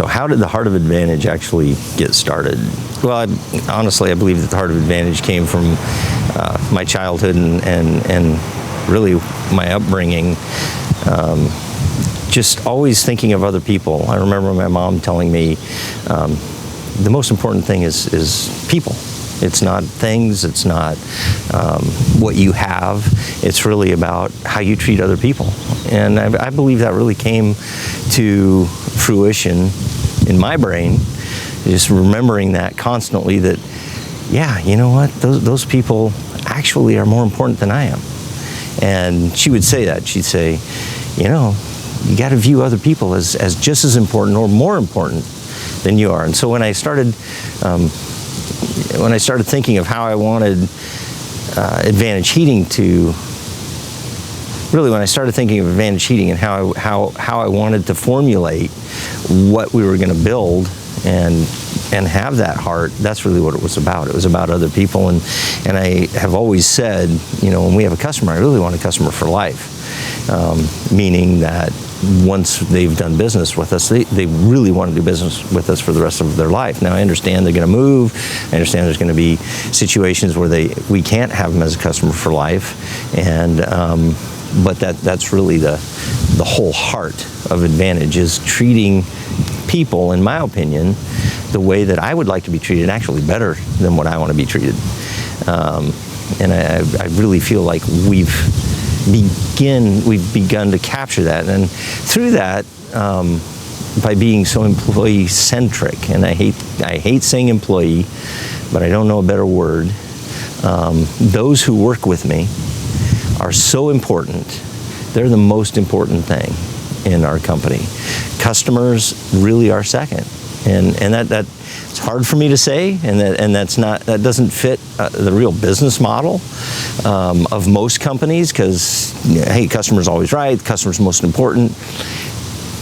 So how did the Heart of Advantage actually get started? Well, honestly, I believe that the Heart of Advantage came from my childhood and really my upbringing. Just always thinking of other people. I remember my mom telling me the most important thing is people. It's not things, it's not what you have, it's really about how you treat other people. And I believe that really came to fruition in my brain, just remembering that constantly, that, yeah, you know what, those people actually are more important than I am. And she would say that. She'd say, you know, you got to view other people as just as important or more important than you are. And so when I started thinking of how I wanted Advantage Heating to, really when I started thinking of Advantage Heating and how I wanted to formulate what we were going to build and have that heart, that's really what it was about. It was about other people, and I have always said, you know, when we have a customer, I really want a customer for life, meaning that once they've done business with us, they really want to do business with us for the rest of their life. Now, I understand they're going to move. I understand there's going to be situations where we can't have them as a customer for life, and but that's really the whole heart of Advantage, is treating people, in my opinion, the way that I would like to be treated, actually better than what I want to be treated. And I really feel like we've begun to capture that, and through that, by being so employee-centric, and I hate saying employee, but I don't know a better word. Those who work with me are so important. They're the most important thing in our company. Customers really are second, and that it's hard for me to say, and that doesn't fit the real business model of most companies, because, hey, customer's always right, the customer's most important.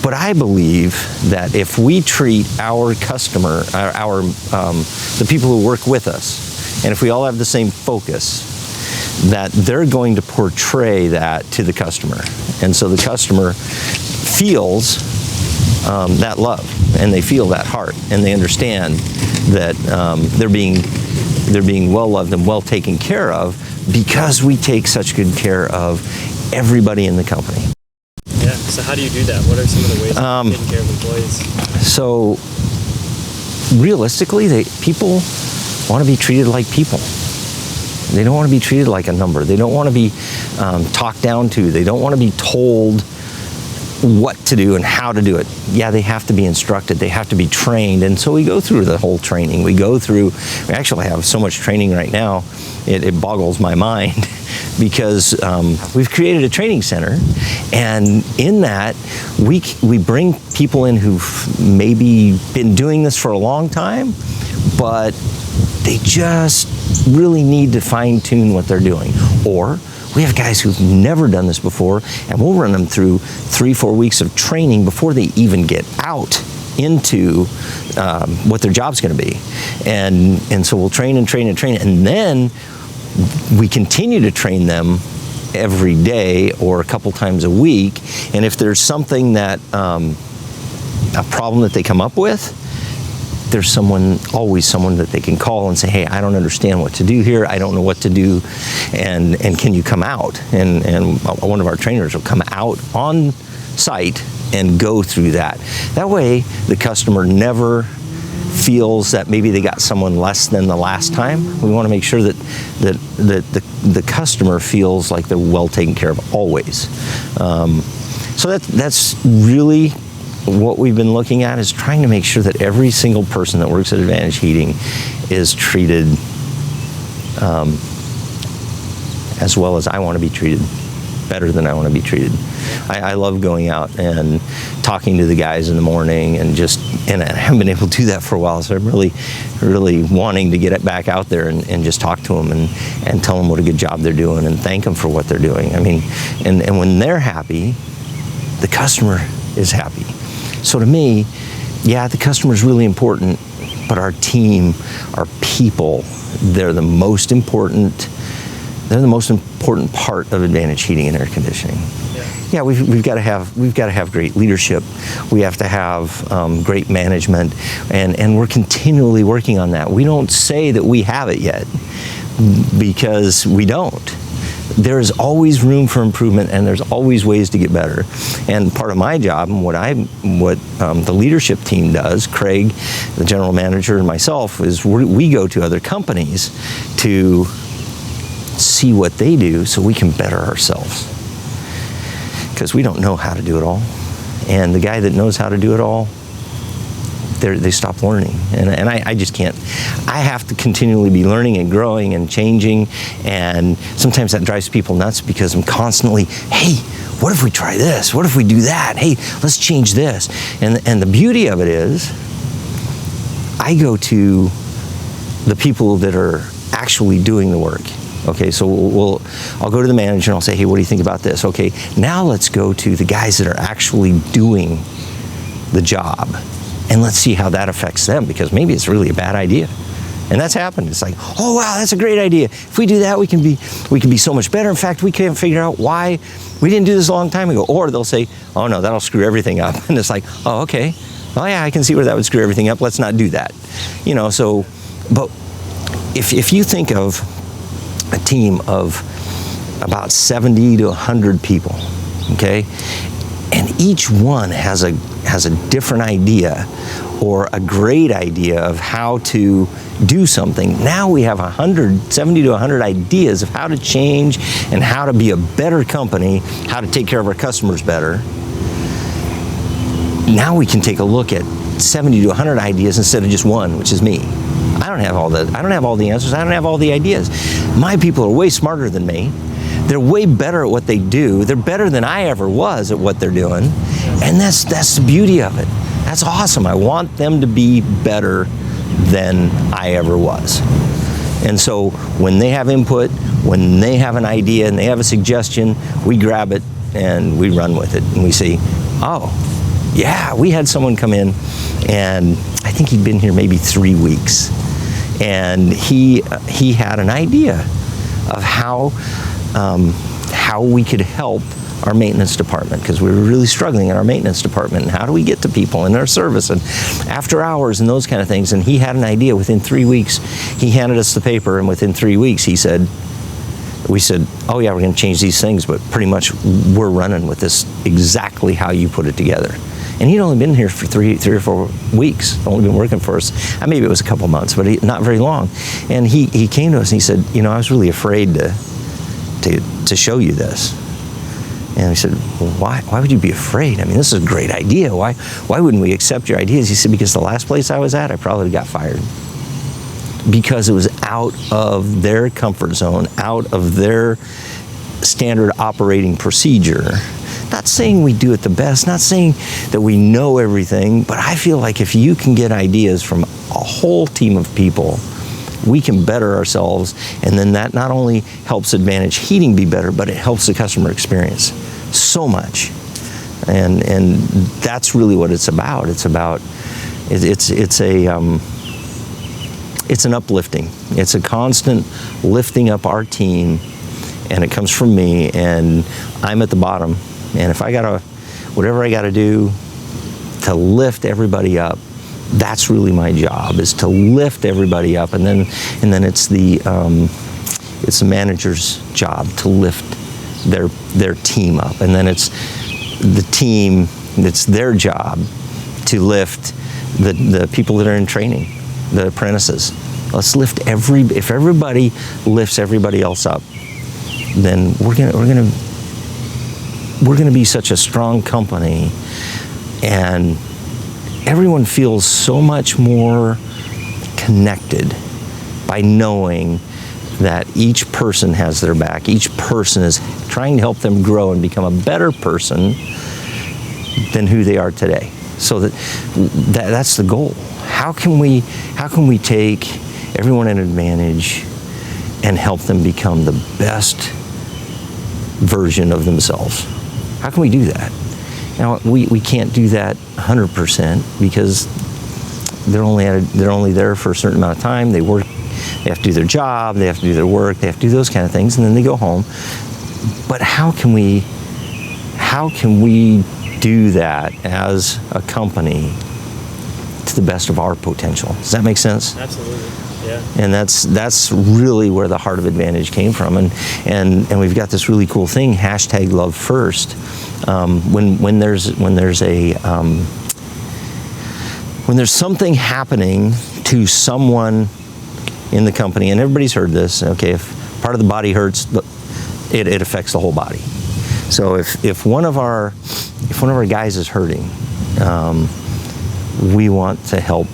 But I believe that if we treat our customer, the people who work with us, and if we all have the same focus, that they're going to portray that to the customer. And so the customer feels that love, and they feel that heart, and they understand that they're being well loved and well taken care of, because we take such good care of everybody in the company. Yeah, so how do you do that? What are some of the ways of taking care of employees? So realistically, people want to be treated like people. They don't want to be treated like a number. They don't want to be talked down to. They don't want to be told what to do and how to do it. Yeah, they have to be instructed. They have to be trained. And so we go through the whole training. We actually have so much training right now, it boggles my mind, because we've created a training center, and in that we bring people in who've maybe been doing this for a long time, but they just really need to fine-tune what they're doing. Or we have guys who've never done this before, and we'll run them through 3-4 weeks of training before they even get out into what their job's going to be. And so we'll train and train and train, and then we continue to train them every day or a couple times a week. And if there's something that a problem that they come up with, there's always someone that they can call and say, hey, I don't understand what to do here. I don't know what to do. And can you come out? And one of our trainers will come out on site and go through that. That way, the customer never feels that maybe they got someone less than the last time. We want to make sure that the customer feels like they're well taken care of always. So that's really what we've been looking at, is trying to make sure that every single person that works at Advantage Heating is treated as well as I want to be treated, better than I want to be treated. I love going out and talking to the guys in the morning, and I haven't been able to do that for a while, so I'm really wanting to get it back out there and just talk to them and tell them what a good job they're doing and thank them for what they're doing. I mean, and when they're happy, the customer is happy. So to me, yeah, the customer is really important, but our team, our people, they're the most important they're the most important part of Advantage heating and air conditioning. Yeah, we've got to have great leadership. We have to have great management, and we're continually working on that. We don't say that we have it yet, because we don't. There's always room for improvement, and there's always ways to get better. And part of my job, and what the leadership team does, Craig, the general manager, and myself, is we go to other companies to see what they do so we can better ourselves. Because we don't know how to do it all. And the guy that knows how to do it all, they stop learning. And I just can't. I have to continually be learning and growing and changing. And sometimes that drives people nuts, because I'm constantly, hey, what if we try this? What if we do that? Hey, let's change this. And the beauty of it is, I go to the people that are actually doing the work. Okay, so I'll go to the manager and I'll say, hey, what do you think about this? Okay, now let's go to the guys that are actually doing the job, and let's see how that affects them, because maybe it's really a bad idea. And that's happened. It's like, oh wow, that's a great idea. If we do that, we can be so much better. In fact, we can't figure out why we didn't do this a long time ago. Or they'll say, oh no, that'll screw everything up. And it's like, oh okay, oh yeah, I can see where that would screw everything up. Let's not do that. You know, so, but if you think of a team of about 70 to 100 people, okay, and each one has a different idea or a great idea of how to do something. Now we have 70 to 100 ideas of how to change and how to be a better company, how to take care of our customers better. Now we can take a look at 70 to 100 ideas instead of just one, which is me. I don't have all the answers. I don't have all the ideas. My people are way smarter than me. They're way better at what they do. They're better than I ever was at what they're doing. And that's the beauty of it. That's awesome. I want them to be better than I ever was. And so when they have input, when they have an idea and they have a suggestion, we grab it and we run with it. And we say, oh, yeah, we had someone come in, and I think he'd been here maybe 3 weeks. And he had an idea of how we could help our maintenance department, because we were really struggling in our maintenance department, and how do we get to people in our service and after hours and those kind of things. And he had an idea. Within 3 weeks, he handed us the paper, and within 3 weeks we said, oh yeah, we're going to change these things, but pretty much we're running with this exactly how you put it together. And he'd only been here for three or 4 weeks, only been working for us. Maybe it was a couple months, but not very long. And he came to us and he said, you know, I was really afraid to show you this. And we said, well, why would you be afraid? I mean, this is a great idea. Why wouldn't we accept your ideas? He said, because the last place I was at, I probably got fired. Because it was out of their comfort zone, out of their standard operating procedure. Not saying we do it the best, not saying that we know everything, but I feel like if you can get ideas from a whole team of people, we can better ourselves, and then that not only helps Advantage Heating be better, but it helps the customer experience so much. And that's really what it's about. It's an uplifting. It's a constant lifting up our team, and it comes from me, and I'm at the bottom. And if whatever I gotta do to lift everybody up, that's really my job, is to lift everybody up. And then it's the manager's job to lift their team up. And then it's their job to lift the people that are in training, the apprentices. Let's lift if everybody lifts everybody else up, then we're gonna be such a strong company, and everyone feels so much more connected by knowing that each person has their back. Each person is trying to help them grow and become a better person than who they are today. So that's the goal. How can we take everyone in Advantage and help them become the best version of themselves? How can we do that? Now, we can't do that 100% because they're only there for a certain amount of time. They work have to do their job, they have to do their work, they have to do those kind of things, and then they go home. But how can we do that as a company to the best of our potential? Does that make sense? Absolutely. Yeah. And that's really where the heart of Advantage came from, and we've got this really cool thing, #LoveFirst. When there's something happening to someone in the company, and everybody's heard this, okay, if part of the body hurts, it affects the whole body. So if one of our guys is hurting, we want to help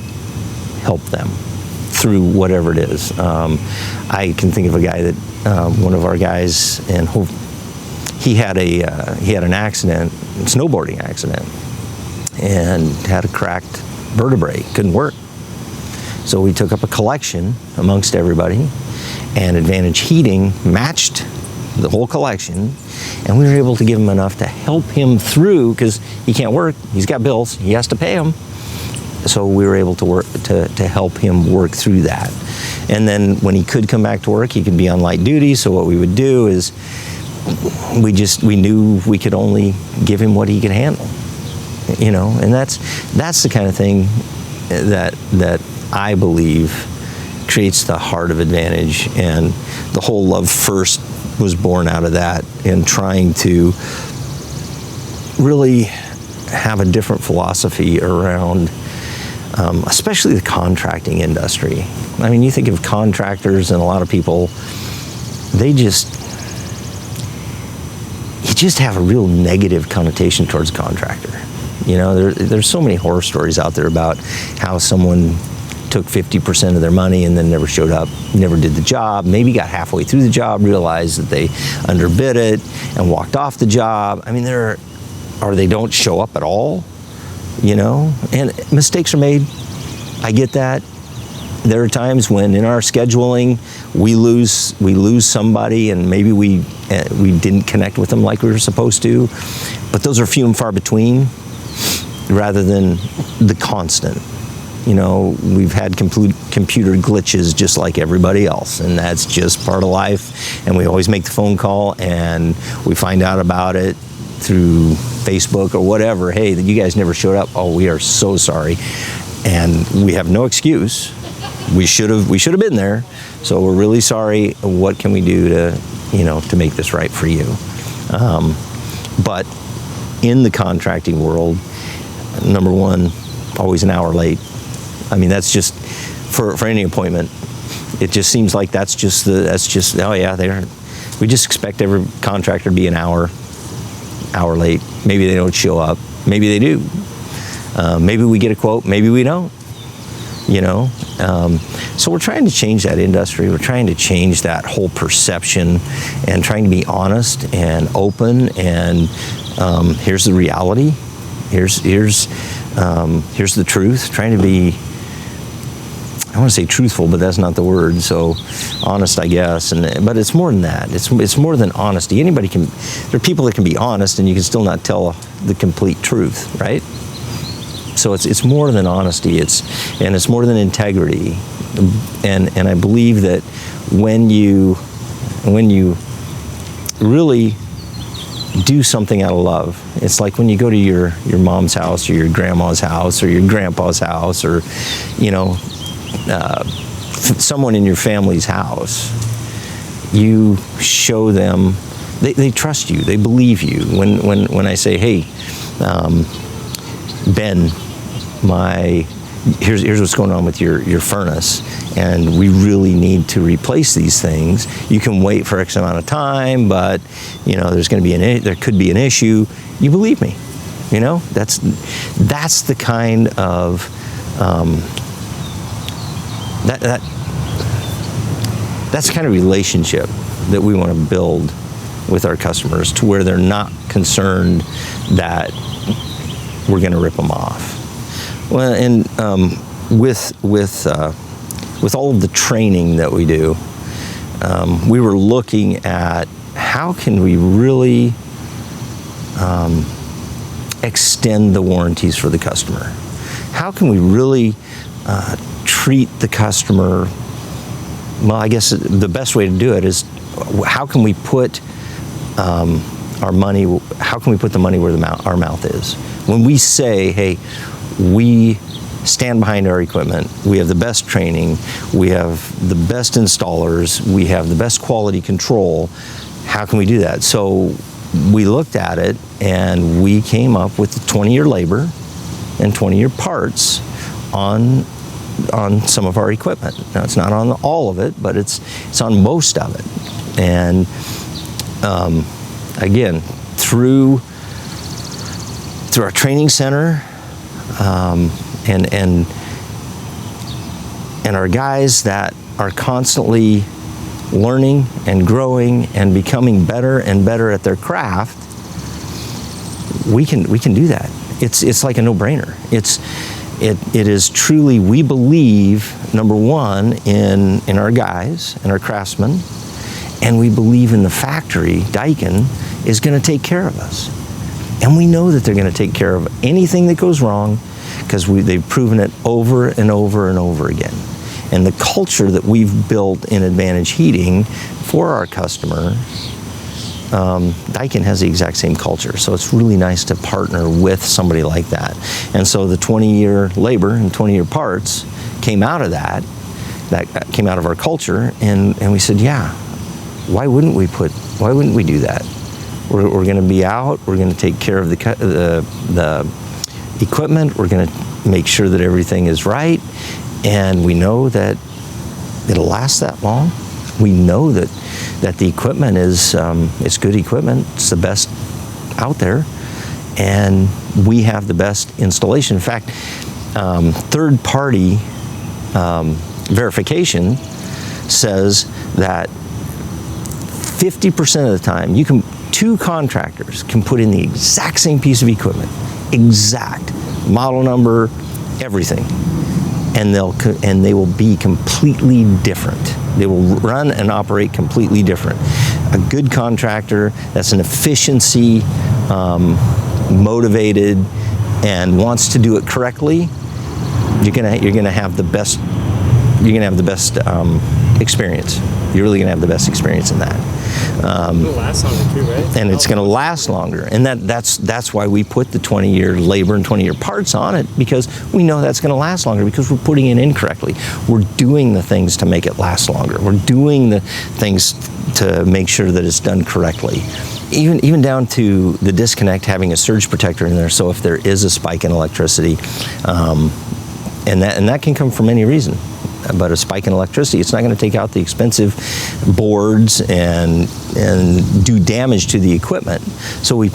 them through whatever it is. I can think of a guy that one of our guys, and he had an accident, a snowboarding accident, and had a cracked vertebrae, couldn't work. So we took up a collection amongst everybody, and Advantage Heating matched the whole collection, and we were able to give him enough to help him through, because he can't work, he's got bills, he has to pay them. So we were able to help him work through that. And then when he could come back to work, he could be on light duty. So what we would do is we knew we could only give him what he could handle, you know. And that's the kind of thing that I believe creates the heart of Advantage, and the whole Love First was born out of that, and trying to really have a different philosophy around especially the contracting industry. I mean, you think of contractors, and a lot of people, you just have a real negative connotation towards a contractor. You know, there's so many horror stories out there about how someone took 50% of their money and then never showed up, never did the job, maybe got halfway through the job, realized that they underbid it, and walked off the job. I mean, or they don't show up at all. You know, and mistakes are made. I get that. There are times when in our scheduling we lose somebody, and maybe we didn't connect with them like we were supposed to. But those are few and far between, rather than the constant. You know, we've had computer glitches just like everybody else, and that's just part of life. And we always make the phone call, and we find out about it through Facebook or whatever. Hey, that you guys never showed up. Oh, we are so sorry, and we have no excuse. We should have been there. So we're really sorry. What can we do to make this right for you? But in the contracting world, number one, always an hour late. I mean, that's just for any appointment. It just seems like that's just oh yeah, we just expect every contractor to be an hour late. Maybe they don't show up. Maybe they do. Maybe we get a quote. Maybe we don't. You know. So we're trying to change that industry. We're trying to change that whole perception, and trying to be honest and open. And here's the reality. Here's the truth. Trying to be, I want to say truthful, but that's not the word. So honest, I guess. But it's more than that. It's more than honesty. There are people that can be honest, and you can still not tell the complete truth, right? So it's more than honesty. It's more than integrity. And I believe that when you really do something out of love, it's like when you go to your mom's house, or your grandma's house, or your grandpa's house, or someone in your family's house, you show them they trust you, they believe you. When I say, hey, Ben, here's what's going on with your furnace, and we really need to replace these things. You can wait for X amount of time, but there could be an issue. You believe me. That's the kind of that's the kind of relationship that we want to build with our customers, to where they're not concerned that we're going to rip them off. Well, and with all of the training that we do, we were looking at how can we really extend the warranties for the customer. How can we really treat the customer well, I guess the best way to do it is how can we put our money, how can we put the money where our mouth is? When we say, hey, we stand behind our equipment, we have the best training, we have the best installers, we have the best quality control, how can we do that? So we looked at it and we came up with 20-year labor and 20-year parts on some of our equipment. Now, it's not on all of it, but it's on most of it. And again, through our training center, and our guys that are constantly learning and growing and becoming better and better at their craft, we can do that. It's like a no-brainer. It is truly, we believe, number one, in our guys and our craftsmen, and we believe in the factory. Daikin is going to take care of us. And we know that they're going to take care of anything that goes wrong because they've proven it over and over and over again. And the culture that we've built in Advantage Heating for our customer, Daikin has the exact same culture. So it's really nice to partner with somebody like that. And so the 20-year labor and 20-year parts came out of that came out of our culture, and we said, yeah, why wouldn't we do that? We're going to be out, we're going to take care of the equipment, we're going to make sure that everything is right, and we know that it'll last that long. We know that the equipment is good equipment, it's the best out there, and we have the best installation. In fact, third-party verification says that 50% of the time, two contractors can put in the exact same piece of equipment, exact model number, everything, and they will be completely different. They will run and operate completely different. A good contractor that's an efficiency motivated and wants to do it correctly, you're gonna have the best. You're gonna have the best experience. You're really gonna have the best experience in that. It'll last longer too, right? And it's gonna last longer. And that's why we put the 20-year labor and 20-year parts on it, because we know that's gonna last longer, because we're putting it in correctly. We're doing the things to make it last longer. We're doing the things to make sure that it's done correctly. Even down to the disconnect, having a surge protector in there, so if there is a spike in electricity, and that can come from any reason. But a spike in electricity, it's not going to take out the expensive boards and do damage to the equipment. So we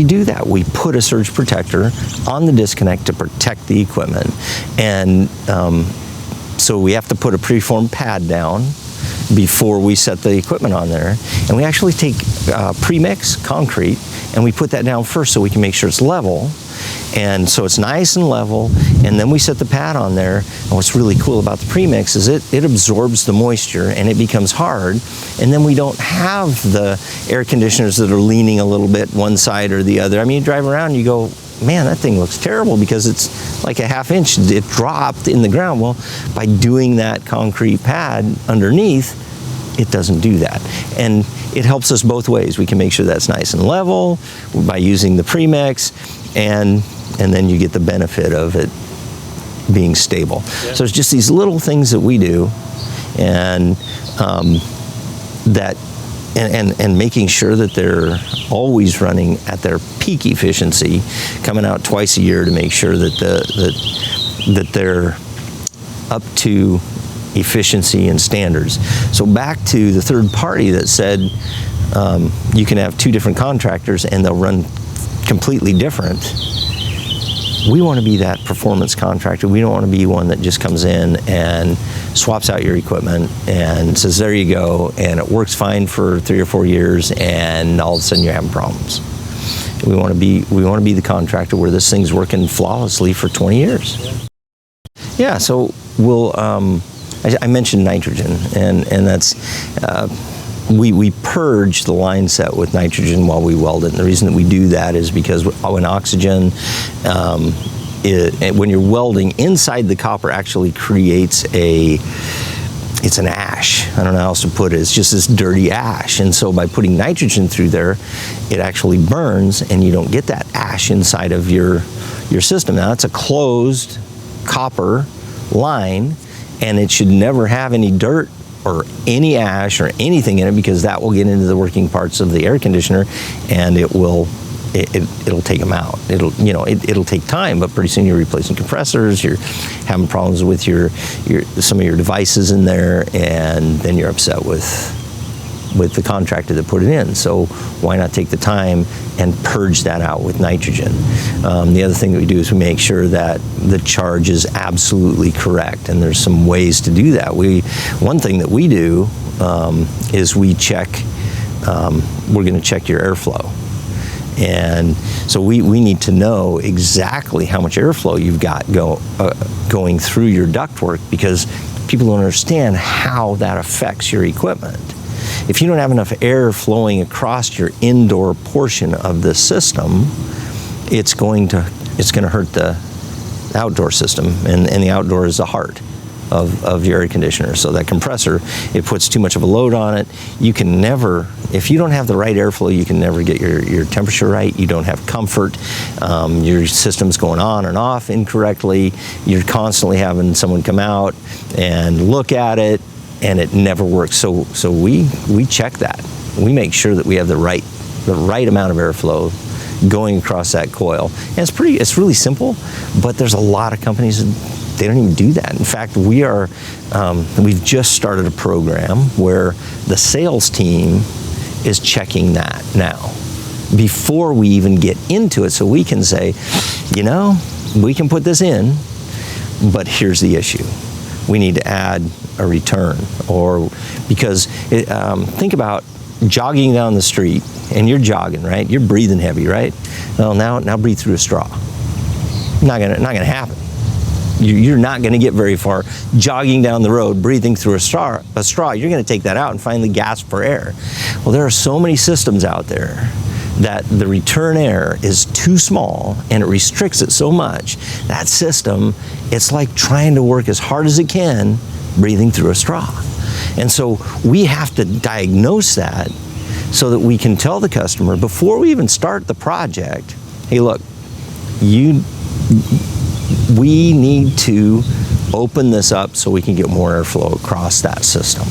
do that. We put a surge protector on the disconnect to protect the equipment, and so we have to put a preformed pad down before we set the equipment on there. And we actually take pre-mix concrete and we put that down first so we can make sure it's level. And so it's nice and level, and then we set the pad on there. And what's really cool about the premix is it absorbs the moisture and it becomes hard, and then we don't have the air conditioners that are leaning a little bit one side or the other. I mean, you drive around and you go, man, that thing looks terrible because it's like a half inch, it dropped in the ground. Well, by doing that concrete pad underneath, it doesn't do that. And it helps us both ways. We can make sure that's nice and level by using the premix, and then you get the benefit of it being stable. Yeah. So it's just these little things that we do, and and making sure that they're always running at their peak efficiency, coming out twice a year to make sure that that they're up to efficiency and standards. So back to the third party that said you can have two different contractors and they'll run completely different. We want to be that performance contractor. We don't want to be one that just comes in and swaps out your equipment and says, there you go, and it works fine for 3 or 4 years, and all of a sudden you're having problems. We want to be the contractor where this thing's working flawlessly for 20 years. Yeah, so we'll I mentioned nitrogen, and that's we purge the line set with nitrogen while we weld it. And the reason that we do that is because when oxygen, when you're welding, inside the copper actually creates it's an ash. I don't know how else to put it. It's just this dirty ash. And so by putting nitrogen through there, it actually burns and you don't get that ash inside of your system. Now it's a closed copper line and it should never have any dirt or any ash or anything in it, because that will get into the working parts of the air conditioner and it'll take them out. It'll take time, but pretty soon you're replacing compressors, you're having problems with some of your devices in there, and then you're upset with the contractor that put it in. So why not take the time and purge that out with nitrogen? The other thing that we do is we make sure that the charge is absolutely correct, and there's some ways to do that. One thing that we do is we check, we're going to check your airflow. And so we need to know exactly how much airflow you've got going through your ductwork, because people don't understand how that affects your equipment. If you don't have enough air flowing across your indoor portion of the system, it's going to hurt the outdoor system, and the outdoor is the heart of your air conditioner. So that compressor, it puts too much of a load on it. You can never, if you don't have the right airflow, you can never get your temperature right. You don't have comfort. Your system's going on and off incorrectly. You're constantly having someone come out and look at it, and it never works. So we check that. We make sure that we have the right amount of airflow going across that coil. And it's really simple, but there's a lot of companies that they don't even do that. In fact, we've just started a program where the sales team is checking that now before we even get into it, so we can say, we can put this in, but here's the issue. We need to add a return, because think about jogging down the street, and you're jogging, right? You're breathing heavy, right? Well, now breathe through a straw. Not gonna happen. You're not going to get very far jogging down the road, breathing through a straw. You're going to take that out and finally gasp for air. Well, there are so many systems out there that the return air is too small and it restricts it so much. That system, it's like trying to work as hard as it can, breathing through a straw. And so we have to diagnose that so that we can tell the customer before we even start the project, hey, look, we need to open this up so we can get more airflow across that system.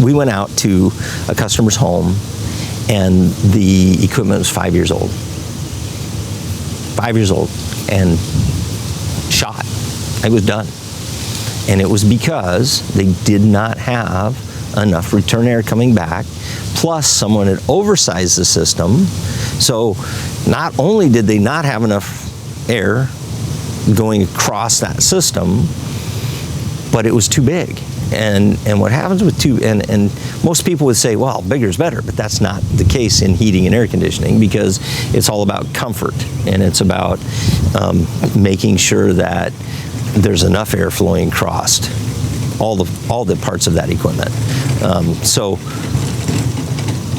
We went out to a customer's home, and the equipment was 5 years old. 5 years old, and shot. It was done. And it was because they did not have enough return air coming back, plus someone had oversized the system. So not only did they not have enough air going across that system, but it was too big. And what happens with and most people would say, well, bigger is better, but that's not the case in heating and air conditioning, because it's all about comfort, and it's about making sure that there's enough air flowing across all the parts of that equipment. So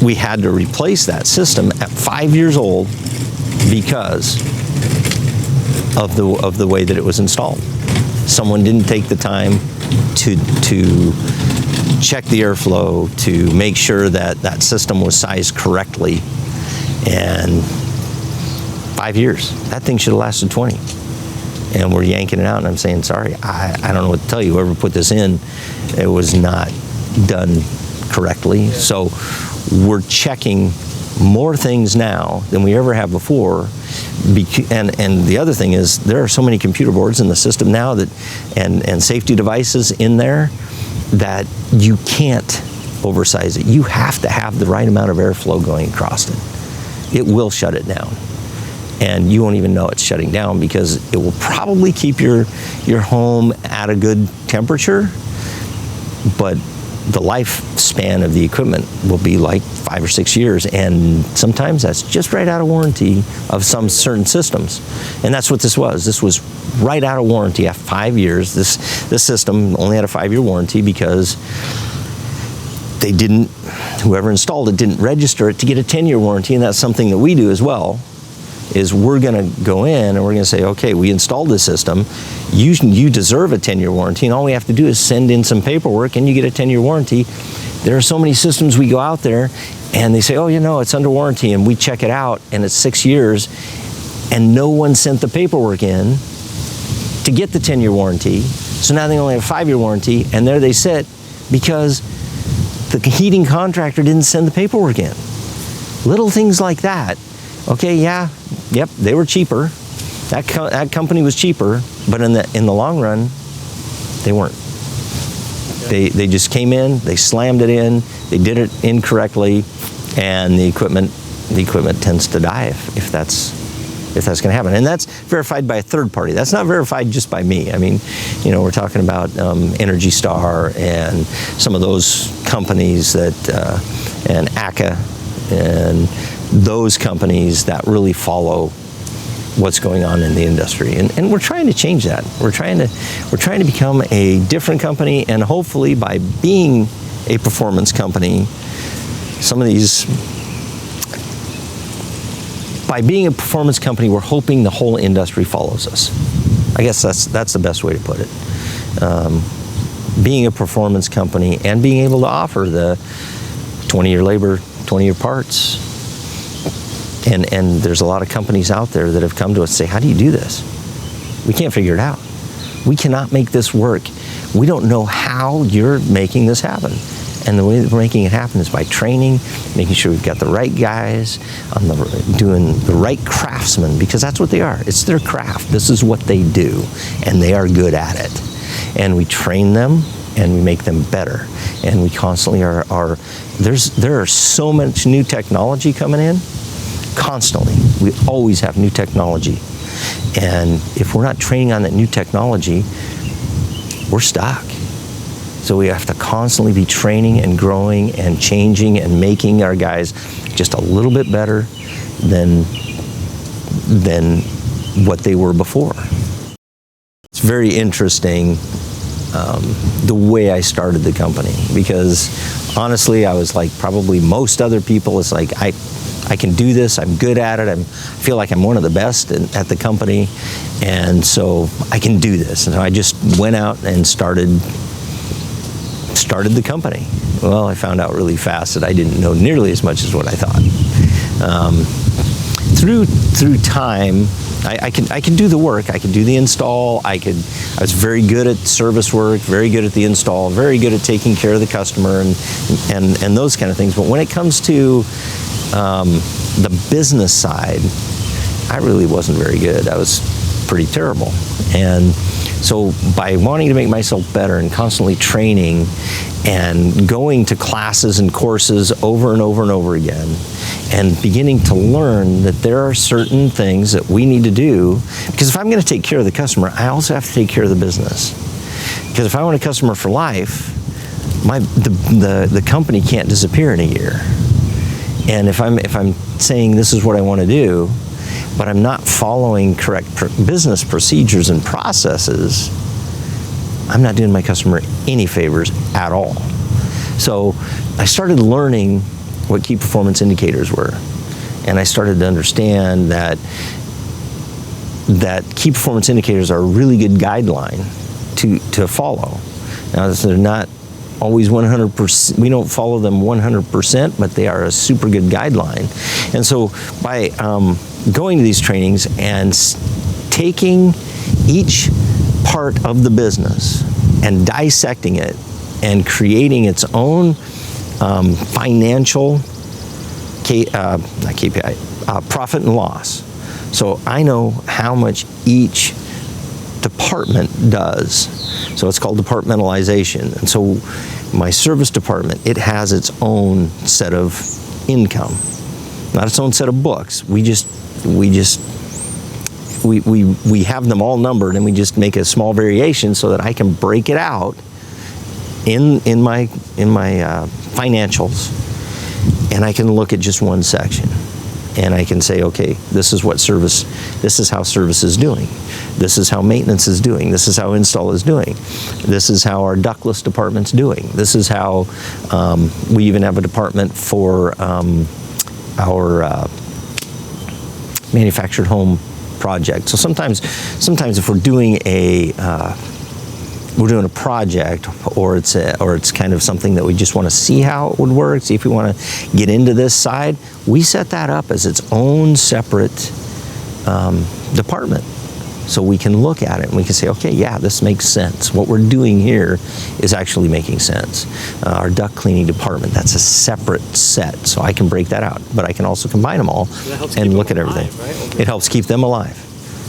we had to replace that system at 5 years old because of the way that it was installed. Someone didn't take the time to check the airflow, to make sure that that system was sized correctly. And 5 years, that thing should have lasted 20. And we're yanking it out, and I'm saying, sorry, I don't know what to tell you. Whoever put this in, it was not done correctly. So we're checking more things now than we ever have before. And the other thing is, there are so many computer boards in the system now and safety devices in there that you can't oversize it. You have to have the right amount of airflow going across it. It will shut it down. And you won't even know it's shutting down, because it will probably keep your home at a good temperature, but the lifespan of the equipment will be like 5 or 6 years, and sometimes that's just right out of warranty of some certain systems. And that's what this was. This was right out of warranty at 5 years. This system only had a 5-year warranty because whoever installed it didn't register it to get a 10-year warranty, and that's something that we do as well. is we're going to go in and we're going to say, okay, we installed this system. You deserve a 10-year warranty, and all we have to do is send in some paperwork and you get a 10-year warranty. There are so many systems we go out there and they say, oh, it's under warranty, and we check it out and it's 6 years and no one sent the paperwork in to get the 10-year warranty. So now they only have a 5-year warranty, and there they sit because the heating contractor didn't send the paperwork in. Little things like that. Okay, they were cheaper. That company was cheaper, but in the long run, they weren't. They just came in, they slammed it in, they did it incorrectly, and the equipment tends to die if that's going to happen. And that's verified by a third party. That's not verified just by me. I mean, we're talking about Energy Star and some of those companies that, and ACA, and those companies that really follow what's going on in the industry. And we're trying to change that. We're trying to become a different company, and hopefully by being a performance company, by being a performance company, we're hoping the whole industry follows us. I guess that's the best way to put it. Being a performance company and being able to offer the 20-year labor, 20-year parts. And there's a lot of companies out there that have come to us and say, how do you do this? We can't figure it out. We cannot make this work. We don't know how you're making this happen. And the way that we're making it happen is by training, making sure we've got the right guys, doing the right craftsmen, because that's what they are. It's their craft. This is what they do, and they are good at it. And we train them, and we make them better. And we constantly there are so much new technology coming in, constantly. We always have new technology. And if we're not training on that new technology, we're stuck. So we have to constantly be training and growing and changing and making our guys just a little bit better than what they were before. It's very interesting the way I started the company, because honestly, I was like probably most other people. It's like I can do this. I'm good at it. I feel like I'm one of the best at the company, and so I can do this. And I just went out and started the company. Well, I found out really fast that I didn't know nearly as much as what I thought. Through time, I can do the work. I can do the install. I was very good at service work, very good at the install, very good at taking care of the customer and those kind of things. But when it comes to the business side, I really wasn't very good. I was pretty terrible. And so by wanting to make myself better and constantly training and going to classes and courses over and over and over again, and beginning to learn that there are certain things that we need to do, because if I'm going to take care of the customer, I also have to take care of the business. Because if I want a customer for life, the company can't disappear in a year. And if I'm saying this is what I want to do, but I'm not following correct business procedures and processes, I'm not doing my customer any favors at all. So I started learning what key performance indicators were, and I started to understand that key performance indicators are a really good guideline to follow. Now, they're not always 100%, we don't follow them 100%, but they are a super good guideline. And so by going to these trainings and taking each part of the business and dissecting it and creating its own financial profit and loss. So I know how much each department does. So it's called departmentalization. And so my service department, it has its own set of income, not its own set of books. We have them all numbered, and we just make a small variation so that I can break it out in my financials, and I can look at just one section, and I can say, okay, this is how service is doing. This is how maintenance is doing. This is how install is doing. This is how our ductless department's doing. This is how we even have a department for our manufactured home project. So sometimes if we're doing a project, or it's kind of something that we just want to see how it would work, see if we want to get into this side, we set that up as its own separate department. So we can look at it and we can say, okay, yeah, this makes sense. What we're doing here is actually making sense. Our duct cleaning department, that's a separate set, so I can break that out. But I can also combine them all and look at everything. Right? It helps keep them alive.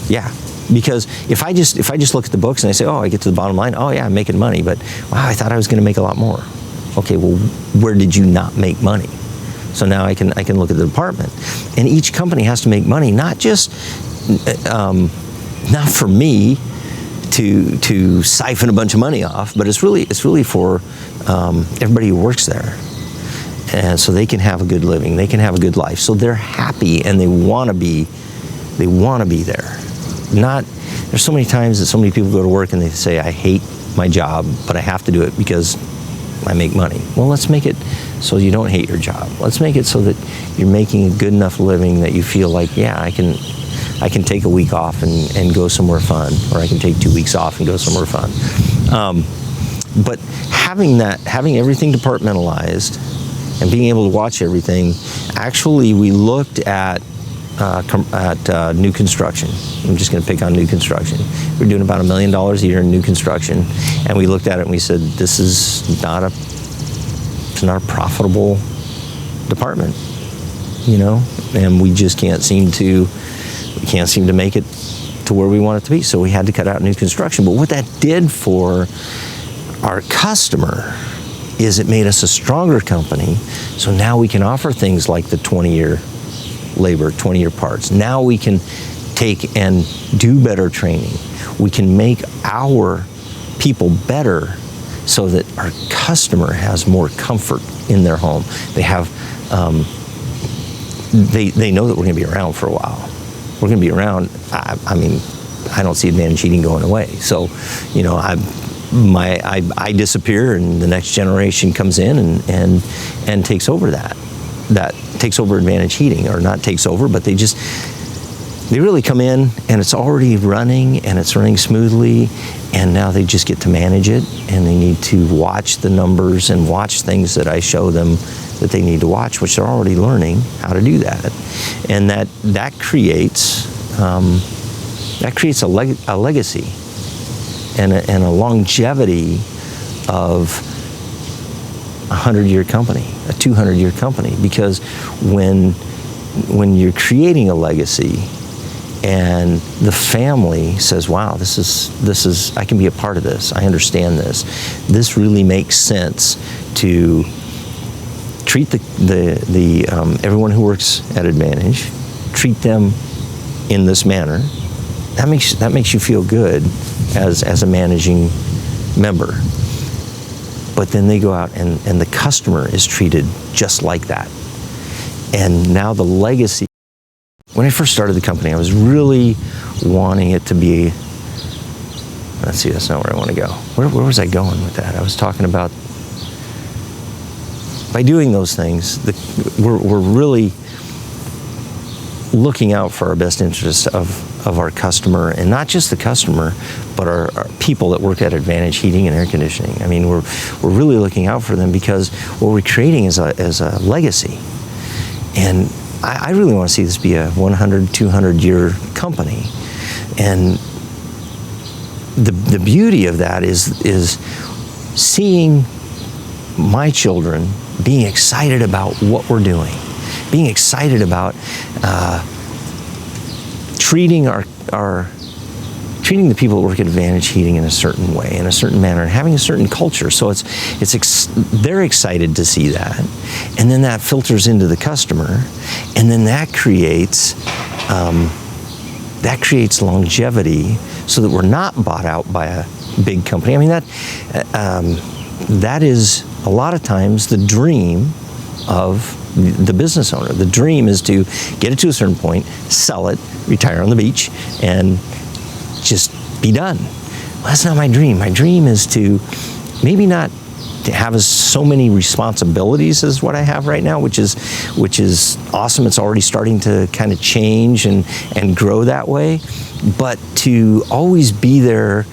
Yeah, because if I just look at the books and I say, oh, I get to the bottom line, oh yeah, I'm making money, but wow, I thought I was going to make a lot more. Okay, well, where did you not make money? So now I can look at the department, and each company has to make money, not just not for me to siphon a bunch of money off, but it's really for everybody who works there, and so they can have a good living, they can have a good life, so they're happy and they want to be there. There's so many times that so many people go to work and they say, I hate my job, but I have to do it because I make money. Well, let's make it so you don't hate your job. Let's make it so that you're making a good enough living that you feel like, yeah, I can take a week off and go somewhere fun, or I can take 2 weeks off and go somewhere fun. But having everything departmentalized and being able to watch everything, actually we looked at new construction. I'm just going to pick on new construction. We're doing about $1 million a year in new construction, and we looked at it and we said, this is not a profitable department, and we just can't seem to make it to where we want it to be. So we had to cut out new construction. But what that did for our customer is it made us a stronger company. So now we can offer things like the 20-year labor, 20-year parts. Now we can take and do better training. We can make our people better so that our customer has more comfort in their home. They have, they know that we're going to be around for a while. We're going to be around. I mean, I don't see advantage heating going away. So, I disappear and the next generation comes in and takes over that takes over advantage heating, or not takes over, but they really come in and it's already running and it's running smoothly, and now they just get to manage it, and they need to watch the numbers and watch things that I show them that they need to watch, which they're already learning how to do that. And that creates a legacy and a longevity of a 100-year company, a 200-year company, because when you're creating a legacy and the family says, wow, this is I can be a part of this, I understand this really makes sense to treat the everyone who works at Advantage, treat them in this manner, that makes you feel good as a managing member. But then they go out and the customer is treated just like that. And now the legacy. When I first started the company, I was really wanting it to be, let's see, that's not where I want to go. Where was I going with that? I was talking about, by doing those things, we're really looking out for our best interests of our customer, and not just the customer, but our people that work at Advantage Heating and Air Conditioning. I mean, we're really looking out for them, because what we're creating is a legacy. And I really want to see this be a 100, 200-year company. And the beauty of that is seeing my children being excited about what we're doing, being excited about treating treating the people that work at Advantage Heating in a certain way, in a certain manner, and having a certain culture. So they're excited to see that, and then that filters into the customer, and then that creates longevity, so that we're not bought out by a big company. I mean, that is a lot of times the dream of the business owner. The dream is to get it to a certain point, sell it, retire on the beach, and just be done. Well, that's not my dream. My dream is to maybe not have so many responsibilities as what I have right now, which is awesome. It's already starting to kind of change and grow that way. But to always be there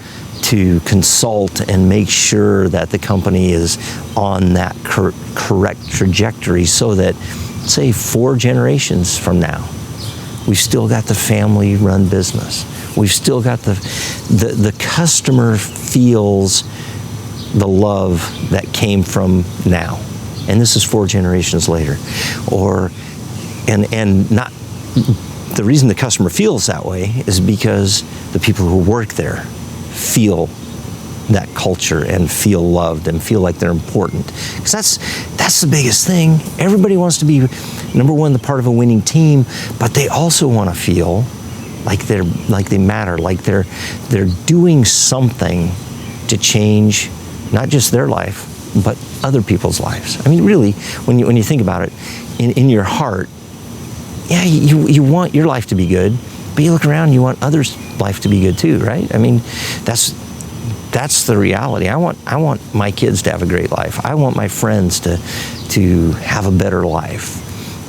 to consult and make sure that the company is on that correct trajectory, so that, say, 4 generations from now, we've still got the family-run business. We've still got the customer feels the love that came from now, and this is 4 generations later, and not the reason the customer feels that way is because the people who work there feel that culture and feel loved and feel like they're important. Because that's the biggest thing. Everybody wants to be, number one, the part of a winning team, but they also want to feel like they matter, like they're doing something to change not just their life, but other people's lives. I mean, really, when you think about it, in your heart, yeah, you want your life to be good, but you look around, you want others' life to be good too, right? I mean, that's the reality. I want my kids to have a great life. I want my friends to have a better life.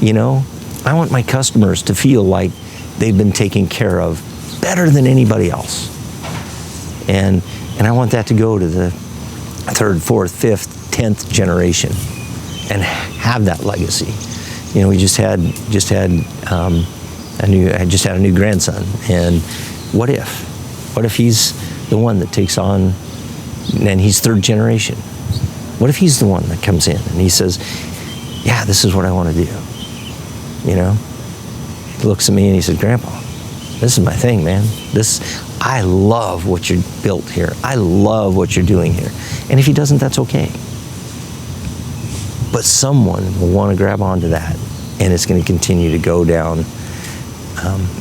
You know, I want my customers to feel like they've been taken care of better than anybody else. And I want that to go to the 3rd, 4th, 5th, 10th generation and have that legacy. You know, we just had a new grandson, and what if he's the one that takes on, and he's 3rd generation? What if he's the one that comes in and he says, yeah, this is what I want to do? You know, he looks at me and he says, Grandpa, this is my thing, man. I love what you built here. I love what you're doing here. And if he doesn't, that's okay. But someone will want to grab onto that, and it's going to continue to go down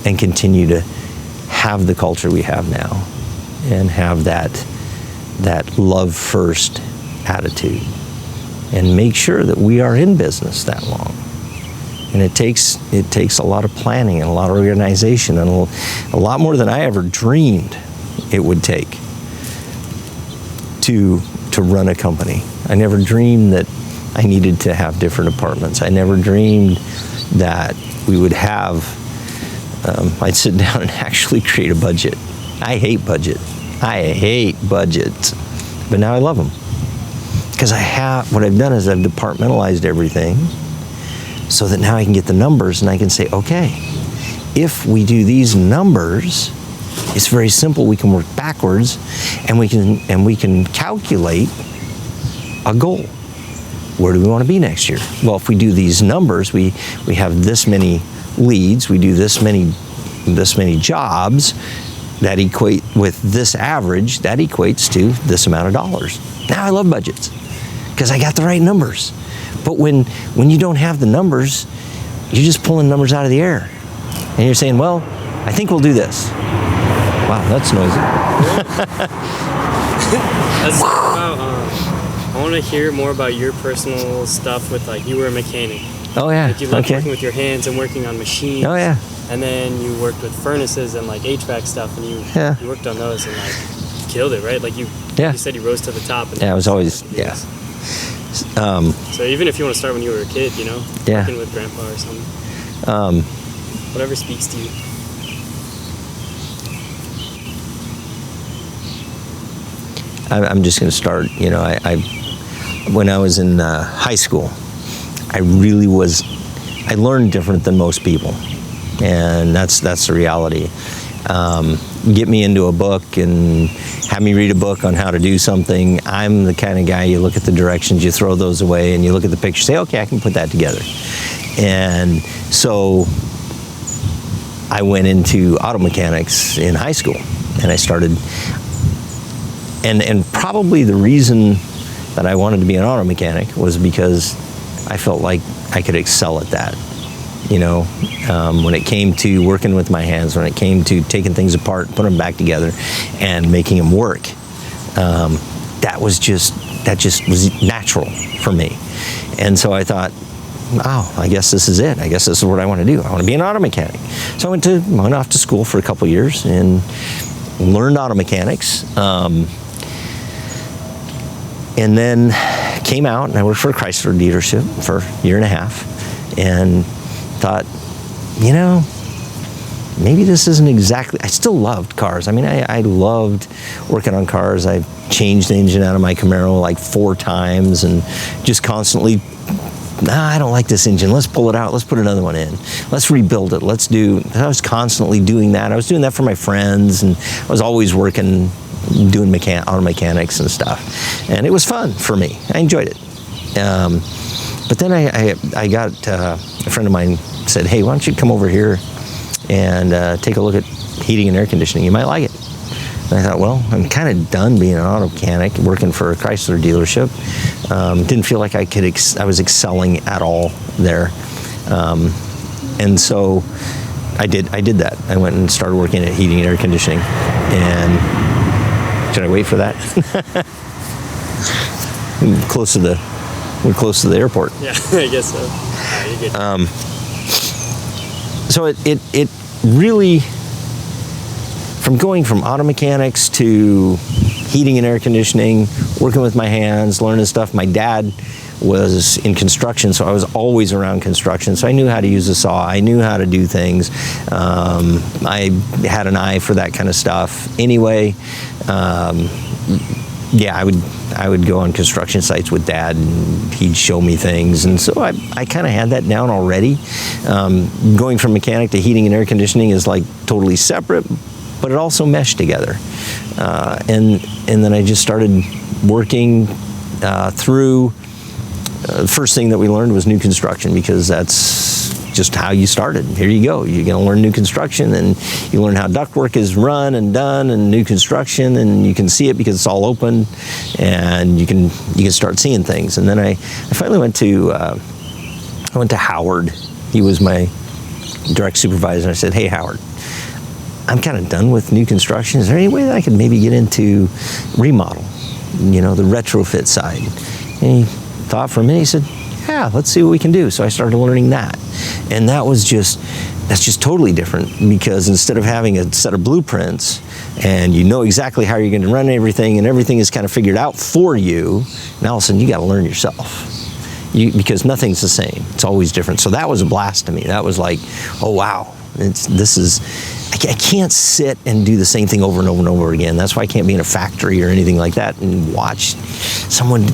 and continue to have the culture we have now and have that love first attitude, and make sure that we are in business that long. And it takes a lot of planning and a lot of organization and a lot more than I ever dreamed it would take to run a company. I never dreamed that I needed to have different departments. I never dreamed that we would have, I'd sit down and actually create a budget. I hate budgets. But now I love them. Because what I've done is I've departmentalized everything so that now I can get the numbers and I can say, okay, if we do these numbers, it's very simple. We can work backwards and we can calculate a goal. Where do we want to be next year? Well, if we do these numbers, we have this many leads, we do this many jobs that equate with this average, that equates to this amount of dollars. Now I love budgets because I got the right numbers. But when you don't have the numbers, you're just pulling numbers out of the air. And you're saying, well, I think we'll do this. Wow, that's noisy. I want to hear more about your personal stuff with, like, you were a mechanic. Oh, yeah. Like, you loved working with your hands and working on machines. Oh, yeah. And then you worked with furnaces and, like, HVAC stuff, and you worked on those and, like, killed it, right? Like, you said you rose to the top. And I was always, so even if you want to start when you were a kid, you know, working with grandpa or something, whatever speaks to you. I'm just going to start, you know, when I was in high school, I learned different than most people. And that's the reality. Get me into a book and have me read a book on how to do something. I'm the kind of guy, you look at the directions, you throw those away, and you look at the picture, say, okay, I can put that together. And so I went into auto mechanics in high school, and I started, and probably the reason that I wanted to be an auto mechanic was because I felt like I could excel at that. You know, when it came to working with my hands, when it came to taking things apart, putting them back together, and making them work, that just was natural for me. And so I thought, oh, I guess this is it. I guess this is what I want to do. I want to be an auto mechanic. So I went off to school for a couple years and learned auto mechanics. And then came out and I worked for a Chrysler dealership for a year and a half, and thought, you know, maybe this isn't exactly, I still loved cars. I mean, I loved working on cars. I've changed the engine out of my Camaro like 4 times and just constantly, I don't like this engine. Let's pull it out. Let's put another one in. Let's rebuild it. I was constantly doing that. I was doing that for my friends, and I was always working, doing auto mechanics and stuff. And it was fun for me. I enjoyed it. But then I got, a friend of mine said, hey, why don't you come over here and take a look at heating and air conditioning. You might like it. And I thought, well, I'm kind of done being an auto mechanic, working for a Chrysler dealership. Didn't feel like I was excelling at all there. And so I did that. I went and started working at heating and air conditioning. And should I wait for that? We're close to the airport. Yeah, I guess so. You're good. So it really, from going from auto mechanics to heating and air conditioning, working with my hands, learning stuff. My dad was in construction, so I was always around construction. So I knew how to use a saw. I knew how to do things. I had an eye for that kind of stuff. Anyway, yeah, I would go on construction sites with Dad, and he'd show me things, and so I kind of had that down already. Going from mechanic to heating and air conditioning is like totally separate, but it also meshed together. And then I just started working through. The first thing that we learned was new construction, because that's just how you started. Here you go. You're going to learn new construction, and you learn how ductwork is run and done, and new construction, and you can see it because it's all open, and you can start seeing things. And then I finally went to Howard. He was my direct supervisor, and I said, "Hey, Howard, I'm kind of done with new construction. Is there any way that I could maybe get into remodel, the retrofit side?" And he thought for a minute. He said, "Yeah, let's see what we can do." So I started learning that, and that's just totally different, because instead of having a set of blueprints and you know exactly how you're going to run everything, and everything is kind of figured out for you, now all of a sudden you got to learn yourself. Because nothing's the same. It's always different. So that was a blast to me. That was like, oh wow, I can't sit and do the same thing over and over and over again. That's why I can't be in a factory or anything like that and watch someone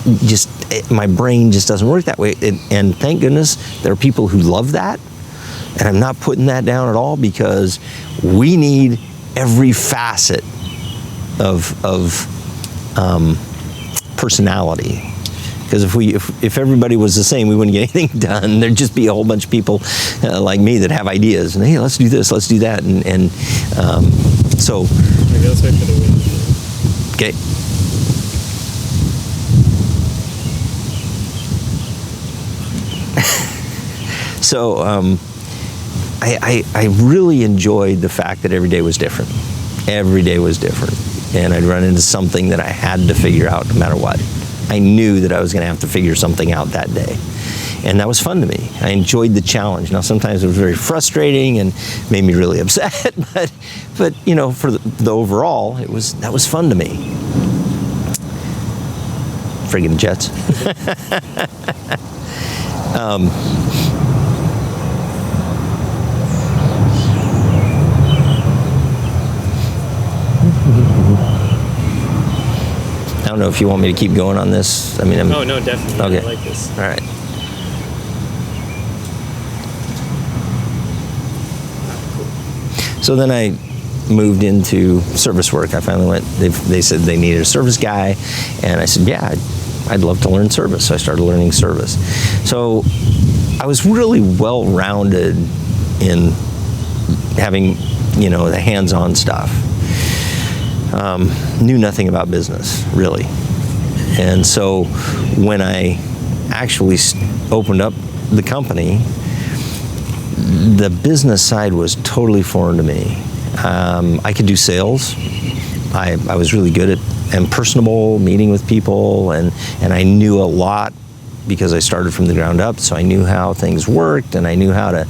my brain just doesn't work that way. And thank goodness there are people who love that. And I'm not putting that down at all, because we need every facet of personality. Because if everybody was the same, we wouldn't get anything done. There'd just be a whole bunch of people like me that have ideas, and hey, let's do this, let's do that, and so. Maybe let's wait for the wind. Okay. So I really enjoyed the fact that every day was different. Every day was different, and I'd run into something that I had to figure out no matter what. I knew that I was going to have to figure something out that day. And that was fun to me. I enjoyed the challenge. Now, sometimes it was very frustrating and made me really upset, but for the overall, that was fun to me. Friggin' Jets. I don't know if you want me to keep going on this. I mean, no, definitely. Okay. I like this. All right. So then I moved into service work. I finally went. They said they needed a service guy, and I said, yeah, I'd love to learn service. So I started learning service. So I was really well-rounded in having, the hands-on stuff. Knew nothing about business, really. And so when I actually opened up the company, the business side was totally foreign to me. I could do sales. I was really good at and personable, meeting with people, and I knew a lot because I started from the ground up, so I knew how things worked, and I knew how it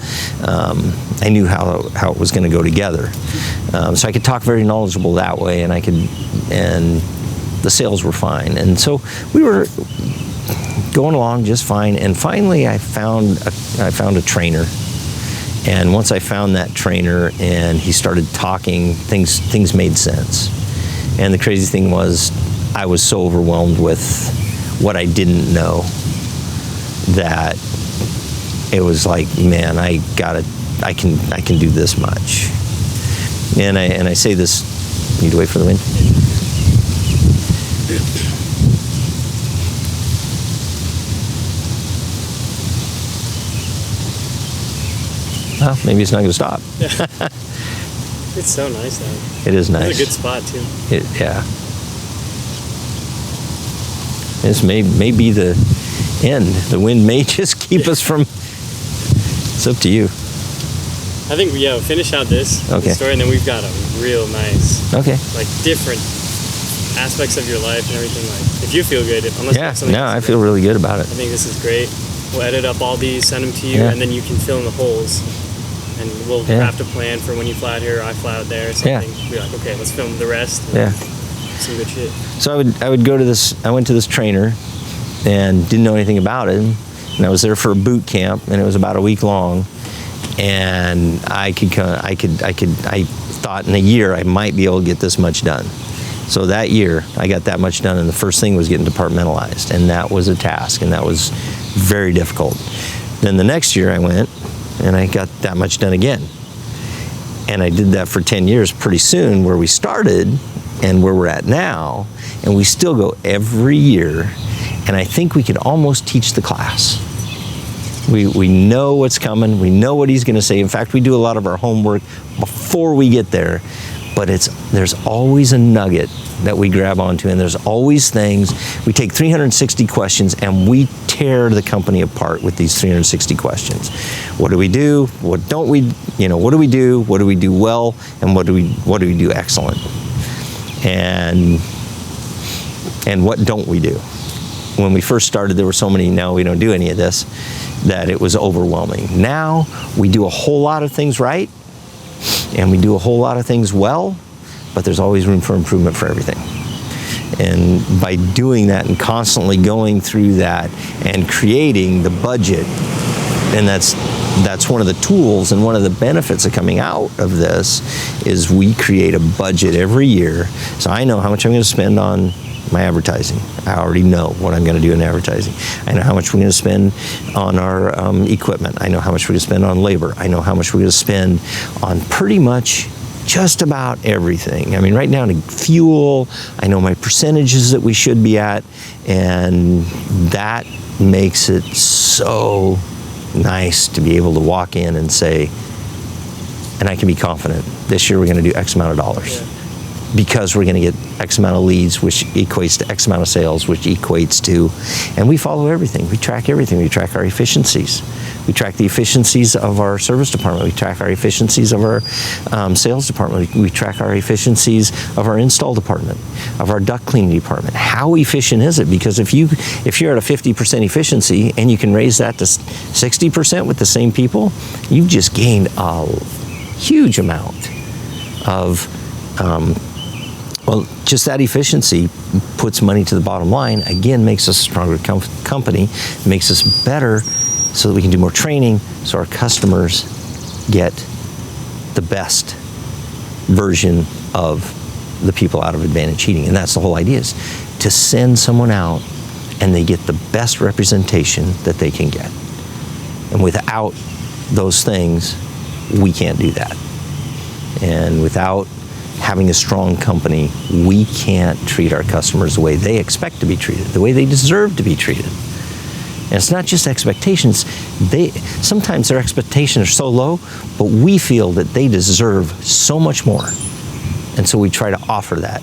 was going to go together. So I could talk very knowledgeable that way, and the sales were fine. And so we were going along just fine. And finally, I found a trainer. And once I found that trainer and he started talking, things made sense. And the crazy thing was, I was so overwhelmed with what I didn't know that it was like, man, I can do this much. And I say this, need to wait for the wind? Well, maybe it's not going to stop. Yeah. It's so nice though. It is nice. It's a good spot too. Yeah. This may be the end. The wind may just keep us from. It's up to you. I think we'll finish out this story, and then we've got a real nice, like different aspects of your life and everything. Like if you feel good, I feel really good about it. I think this is great. We'll edit up all these, send them to you, and then you can fill in the holes. And we'll draft a plan for when you fly out here or I fly out there or something. Be like, okay, let's film the rest. Some good shit. So I would go to this. I went to this trainer and didn't know anything about it. And I was there for a boot camp, and it was about a week long. And I thought in a year I might be able to get this much done. So that year I got that much done, and the first thing was getting departmentalized, and that was a task, and that was very difficult. Then the next year I went, and I got that much done again. And I did that for 10 years. Pretty soon, where we started and where we're at now, and we still go every year, and I think we could almost teach the class. We know what's coming. We know what he's going to say. In fact, we do a lot of our homework before we get there, but there's always a nugget that we grab onto, and there's always things. We take 360 questions, and we tear the company apart with these 360 questions. What do we do? What don't we? What do we do? What do we do well? And what do we do excellent? And what don't we do? When we first started, there were so many, now we don't do any of this, that it was overwhelming. Now we do a whole lot of things right, and we do a whole lot of things well, but there's always room for improvement for everything. And by doing that and constantly going through that and creating the budget, and that's one of the tools and one of the benefits of coming out of this is we create a budget every year. So I know how much I'm going to spend on my advertising. I already know what I'm going to do in advertising. I know how much we're going to spend on our equipment. I know how much we're going to spend on labor. I know how much we're going to spend on pretty much just about everything. I mean, right now to fuel, I know my percentages that we should be at, and that makes it so nice to be able to walk in and say, and I can be confident, this year we're going to do X amount of dollars. Yeah. Because we're going to get X amount of leads, which equates to X amount of sales, which equates to, and we follow everything. We track everything. We track our efficiencies. We track the efficiencies of our service department. We track our efficiencies of our sales department. We track our efficiencies of our install department, of our duct cleaning department. How efficient is it? Because if you're at a 50% efficiency and you can raise that to 60% with the same people, you've just gained a huge amount of just that efficiency puts money to the bottom line, again, makes us a stronger company, makes us better so that we can do more training, so our customers get the best version of the people out of Advantage Heating. And that's the whole idea, is to send someone out and they get the best representation that they can get. And without those things, we can't do that. And without having a strong company, we can't treat our customers the way they expect to be treated, the way they deserve to be treated. And it's not just expectations. Sometimes their expectations are so low, but we feel that they deserve so much more. And so we try to offer that.